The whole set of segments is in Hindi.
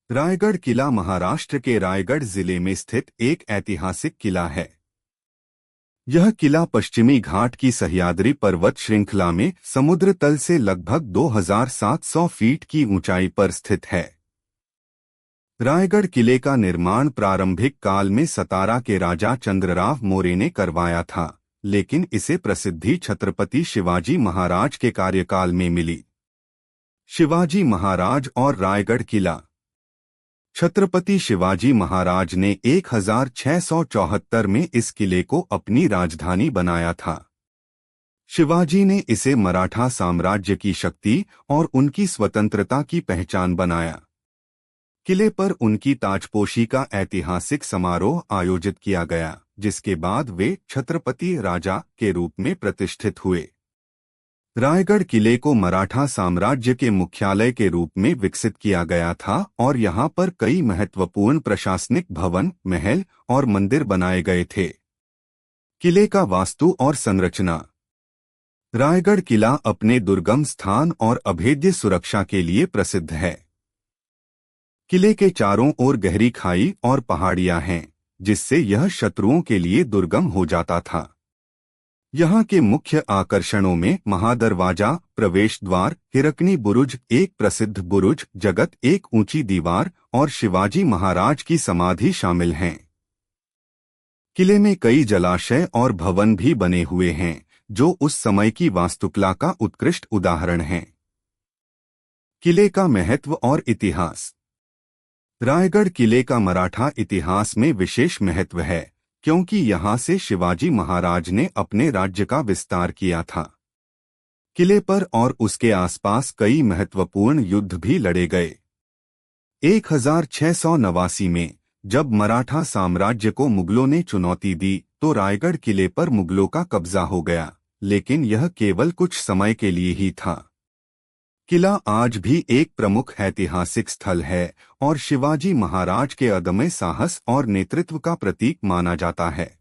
रायगढ़ किला महाराष्ट्र के रायगढ़ जिले में स्थित एक ऐतिहासिक किला है। यह किला पश्चिमी घाट की सह्याद्री पर्वत श्रृंखला में समुद्र तल से लगभग 2700 फीट की ऊंचाई पर स्थित है। रायगढ़ किले का निर्माण प्रारंभिक काल में सतारा के राजा चंद्रराव मौर्य ने करवाया था, लेकिन इसे प्रसिद्धि छत्रपति शिवाजी महाराज के कार्यकाल में मिली। शिवाजी महाराज और रायगढ़ किला। छत्रपति शिवाजी महाराज ने 1674 में इस किले को अपनी राजधानी बनाया था। शिवाजी ने इसे मराठा साम्राज्य की शक्ति और उनकी स्वतंत्रता की पहचान बनाया। किले पर उनकी ताजपोशी का ऐतिहासिक समारोह आयोजित किया गया, जिसके बाद वे छत्रपति राजा के रूप में प्रतिष्ठित हुए। रायगढ़ किले को मराठा साम्राज्य के मुख्यालय के रूप में विकसित किया गया था और यहाँ पर कई महत्वपूर्ण प्रशासनिक भवन, महल और मंदिर बनाए गए थे। किले का वास्तु और संरचना। रायगढ़ किला अपने दुर्गम स्थान और अभेद्य सुरक्षा के लिए प्रसिद्ध है। किले के चारों ओर गहरी खाई और पहाड़ियां हैं, जिससे यह शत्रुओं के लिए दुर्गम हो जाता था। यहाँ के मुख्य आकर्षणों में महादरवाजा, प्रवेश द्वार, हिरकनी बुरुज, एक प्रसिद्ध बुरुज, जगत, एक ऊंची दीवार और शिवाजी महाराज की समाधि शामिल हैं। किले में कई जलाशय और भवन भी बने हुए हैं, जो उस समय की वास्तुकला का उत्कृष्ट उदाहरण हैं। किले का महत्व और इतिहास। रायगढ़ किले का मराठा इतिहास में विशेष महत्व है, क्योंकि यहाँ से शिवाजी महाराज ने अपने राज्य का विस्तार किया था। किले पर और उसके आसपास कई महत्वपूर्ण युद्ध भी लड़े गए। 1689 में जब मराठा साम्राज्य को मुगलों ने चुनौती दी तो रायगढ़ किले पर मुगलों का कब्जा हो गया, लेकिन यह केवल कुछ समय के लिए ही था। किला आज भी एक प्रमुख ऐतिहासिक स्थल है और शिवाजी महाराज के अदम्य साहस और नेतृत्व का प्रतीक माना जाता है।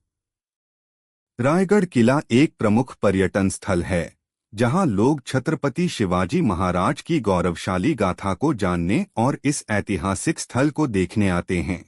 रायगढ़ किला एक प्रमुख पर्यटन स्थल है, जहां लोग छत्रपति शिवाजी महाराज की गौरवशाली गाथा को जानने और इस ऐतिहासिक स्थल को देखने आते हैं।